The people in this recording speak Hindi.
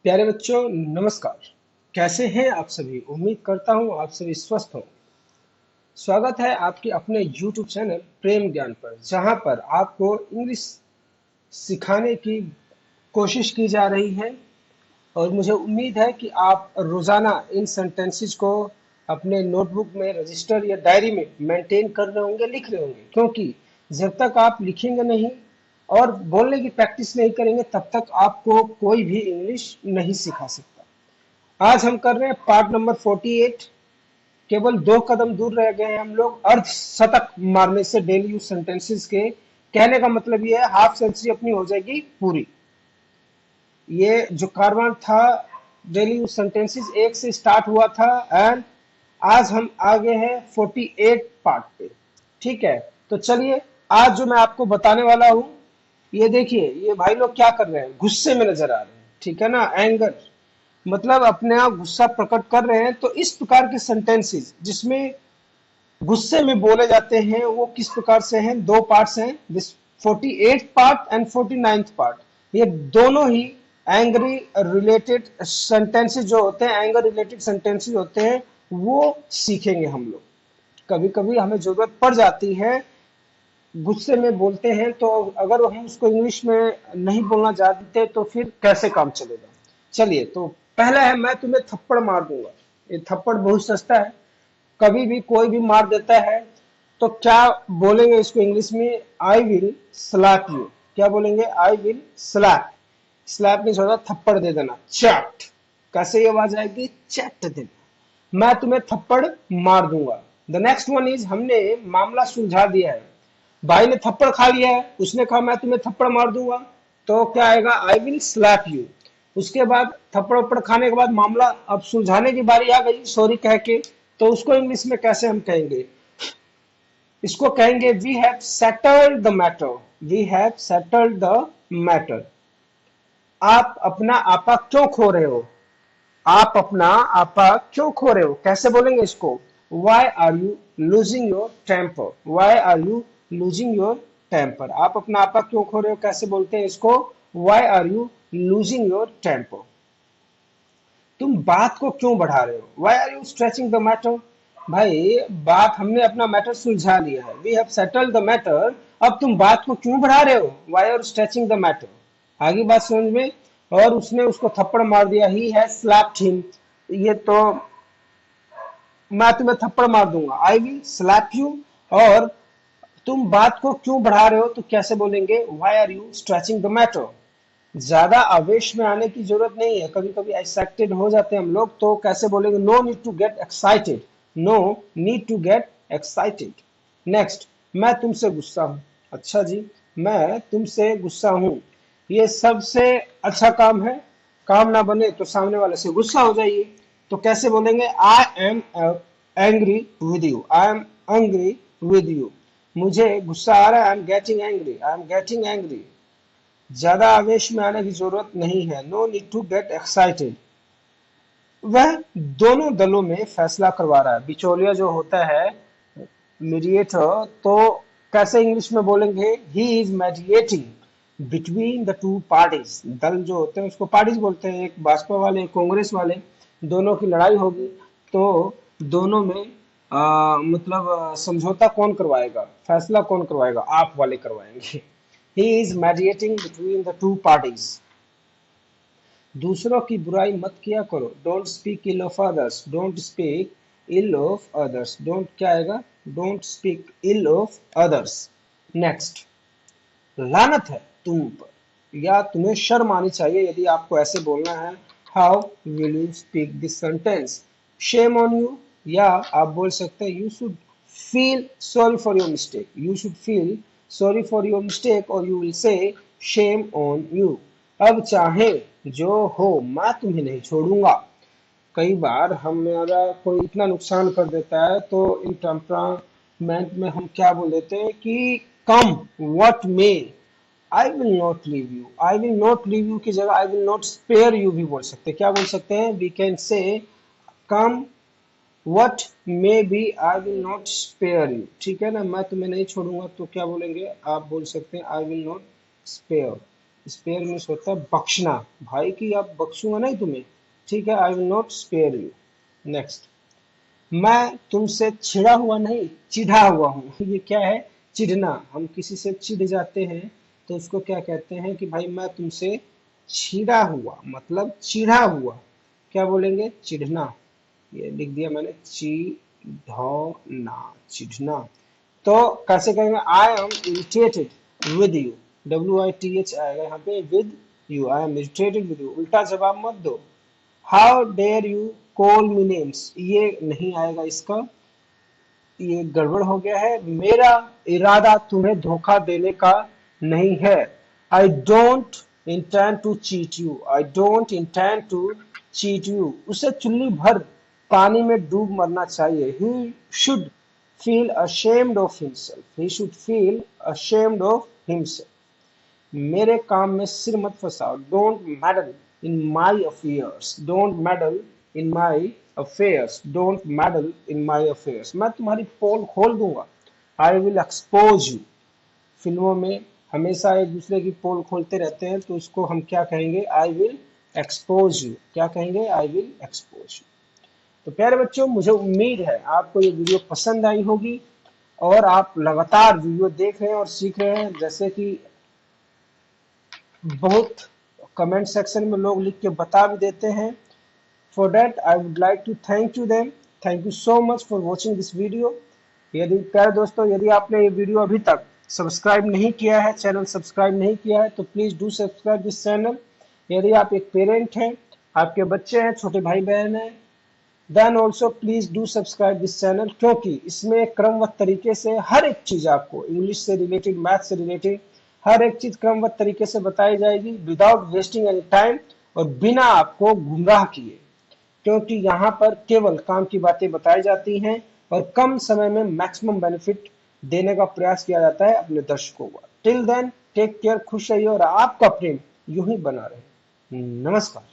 प्यारे बच्चों, नमस्कार। कैसे हैं आप सभी? उम्मीद करता हूं आप सभी स्वस्थ हों। स्वागत है आपके अपने YouTube चैनल प्रेम ज्ञान पर, जहां पर आपको इंग्लिश सिखाने की कोशिश की जा रही है। और मुझे उम्मीद है कि आप रोजाना इन सेंटेंसेस को अपने नोटबुक में, रजिस्टर या डायरी में मेंटेन कर रहे होंगे, लिख रहे होंगे, क्योंकि जब तक आप लिखेंगे नहीं और बोलने की प्रैक्टिस नहीं करेंगे, तब तक आपको कोई भी इंग्लिश नहीं सिखा सकता। आज हम कर रहे हैं पार्ट नंबर 48। केवल 2 कदम दूर रह गए हैं हम लोग अर्ध शतक मारने से डेली यूज सेंटेंसेस के। कहने का मतलब ये है, हाफ सेंचुरी अपनी हो जाएगी पूरी। ये जो कारवां था डेली यूज सेंटेंसेस 1 से स्टार्ट हुआ था, एंड आज हम आगे हैं 48 पार्ट पे। ठीक है, तो चलिए आज जो मैं आपको बताने वाला हूं, ये देखिए, ये भाई लोग क्या कर रहे हैं, गुस्से में नजर आ रहे हैं। ठीक है ना, एंगर मतलब अपने आप गुस्सा प्रकट कर रहे हैं। तो इस प्रकार के सेंटेंसेस जिसमें गुस्से में बोले जाते हैं, वो किस प्रकार से हैं? 2 पार्ट्स हैं, दिस 48 पार्ट एंड 49 पार्ट। ये दोनों ही एंग्री रिलेटेड सेंटेंसेस जो होते हैं, एंगर रिलेटेड सेंटेंसेस होते हैं, वो सीखेंगे हम लोग। कभी कभी हमें जरूरत पड़ जाती है, गुस्से में बोलते हैं, तो अगर हम उसको इंग्लिश में नहीं बोलना जानते तो फिर कैसे काम चलेगा। चलिए, तो पहला है, मैं तुम्हें थप्पड़ मार दूंगा। ये थप्पड़ बहुत सस्ता है, कभी भी कोई भी मार देता है। तो क्या बोलेंगे इसको इंग्लिश में? I will slap you. क्या बोलेंगे? I will slap. Slap means होता है थप्पड़ दे देना, चैट। कैसे ये आवाज आएगी? चैट देना। मैं तुम्हें थप्पड़ मार दूंगा। द नेक्स्ट वन इज, हमने मामला सुलझा दिया है। भाई ने थप्पड़ खा लिया है, उसने कहा मैं तुम्हें थप्पड़ मार दूंगा, तो क्या आएगा? आई विल स्लैप यू। उसके बाद थप्पड़ वप्पड़ खाने के बाद मामला अब सुलझाने की बारी आ गई, सॉरी कह के। तो उसको इंग्लिश में कैसे हम कहेंगे? इसको कहेंगे we have settled the matter. We have settled the matter. आप अपना आपा क्यों खो रहे हो? आप अपना आपा क्यों खो रहे हो? कैसे बोलेंगे इसको? Why are you losing your temper. Why are you losing your temper. आप अपना आपा क्यों खो रहे हो? कैसे बोलते हैं इसको? Why are you losing your temper. तुम बात को क्यों बढ़ा रहे हो? Why are you stretching the matter. भाई, बात हमने अपना मैटर सुलझा लिया है, we have settled the matter. अब तुम बात को क्यों बढ़ा रहे हो? Why are stretching the matter. आगे बात समझ में? और उसने उसको थप्पड़ मार दिया, ही हैज स्लैप्ड हिम। ये तो मैं तुम्हें थप्पड़ मार दूंगा, आई विल स्लैप यू। और तुम बात को क्यों बढ़ा रहे हो, तो कैसे बोलेंगे? Why are you stretching the matter. ज्यादा आवेश में आने की जरूरत नहीं है, कभी कभी एक्साइटेड हो जाते हैं हम लोग, तो कैसे बोलेंगे? No need to get excited. No need to get excited. Next, मैं तुमसे गुस्सा हूं। अच्छा जी, मैं तुमसे गुस्सा हूं, ये सबसे अच्छा काम है। काम ना बने तो सामने वाले से गुस्सा हो जाइए। तो कैसे बोलेंगे? I am angry with you. I am angry with you. मुझे गुस्सा आ रहा है, I am getting angry. I am getting angry. ज्यादा आवेश में आने की जरूरत नहीं है, no need to get excited. वह दोनों दलों में फैसला करवा रहा है, बिचौलिया जो होता है, मीडिएटर। तो कैसे इंग्लिश में बोलेंगे? ही is mediating between the two parties. दल जो होते हैं उसको पार्टीज बोलते हैं, एक भाजपा वाले, एक कांग्रेस वाले, दोनों की लड़ाई होगी। तो दोनों में मतलब समझौता कौन करवाएगा, फैसला कौन करवाएगा? आप वाले करवाएंगे। He is mediating between the two parties. दूसरों की बुराई मत किया करो, don't speak ill of others. Don't speak ill of others. Don't क्या आएगा? Don't speak ill of others. Next, लानत है तुम पर, या तुम्हें शर्म आनी चाहिए यदि आपको ऐसे बोलना है। How will you speak this sentence? Shame on you. या आप बोल सकते हैं you should feel sorry for your mistake. You should feel sorry for your mistake, और you will say shame on you. अब चाहे जो हो, मैं तुम्हें नहीं छोड़ूंगा। कई बार हमारा कोई इतना नुकसान कर देता है, तो इन टेम्परामेंट में हम क्या बोल देते हैं कि come what may, I will not leave you. I will not leave you की जगह I will not spare you भी बोल सकते हैं। क्या बोल सकते हैं? We can say come what may be, I will not spare you. ठीक है ना, मैं तुम्हें नहीं छोड़ूंगा, तो क्या बोलेंगे? आप बोल सकते हैं I will not spare. Spare means होता है बख्शना, भाई कि आप बख्शूंगा नहीं तुम्हें, ठीक है, I will not spare you. Next, मैं तुमसे छिड़ा हुआ नहीं चिढ़ा हुआ हूँ। ये क्या है? चिढ़ना। हम किसी से चिढ़ जाते हैं तो उसको क्या कहते हैं कि भाई मैं तुमसे छिड़ा हुआ, मतलब चिढ़ा हुआ। क्या बोलेंगे? चिढ़ना। ये लिख दिया मैंने, चिढ़ना, चिढ़ना। तो कैसे कहेंगे? I am irritated with you, WITH आएगा यहाँ पे, with you, I am irritated with you. उल्टा जवाब मत दो, how dare you call me names, ये नहीं आएगा इसका, ये गड़बड़ हो गया है। मेरा इरादा तुम्हें धोखा देने का नहीं है। I don't intend to cheat you, I don't intend to cheat you. उसे चुल्ली भर पानी में डूब मरना चाहिए। He should feel ashamed of himself, he should feel ashamed of himself। मेरे काम में सिर मत फंसाओ, don't meddle in my affairs, don't meddle in my affairs, don't meddle in my affairs. मैं तुम्हारी पोल खोल दूंगा, आई विल एक्सपोज यू। फिल्मों में हमेशा एक दूसरे की पोल खोलते रहते हैं, तो इसको हम क्या कहेंगे? I will expose you. क्या कहेंगे? I will expose you. तो प्यारे बच्चों, मुझे उम्मीद है आपको ये वीडियो पसंद आई होगी और आप लगातार वीडियो देख रहे हैं और सीख रहे हैं। जैसे कि बहुत कमेंट सेक्शन में लोग लिख के बता भी देते हैं। For that I would like to thank you them. Thank you so much for watching this video. यदि प्यारे दोस्तों, यदि आपने ये वीडियो अभी तक सब्सक्राइब नहीं किया है, चैनल सब्सक्राइब नहीं किया है, तो please do subscribe this channel. यदि आप एक पेरेंट हैं, आपके बच्चे हैं, छोटे भाई बहन हैं, then also please do subscribe this channel, क्योंकि इसमें क्रमबद्ध तरीके से हर एक चीज आपको इंग्लिश से रिलेटेड, मैथ से रिलेटेड हर एक चीज क्रमबद्ध तरीके से बताई जाएगी, विदाउट वेस्टिंग एनी टाइम, और बिना आपको गुमराह किए। क्योंकि यहाँ पर केवल काम की बातें बताई जाती हैं और कम समय में मैक्सिमम बेनिफिट देने का प्रयास किया जाता है अपने दर्शकों को। टिल देन टेक केयर, खुश रहिए और आपका प्रेम यूं ही बना रहे। नमस्कार।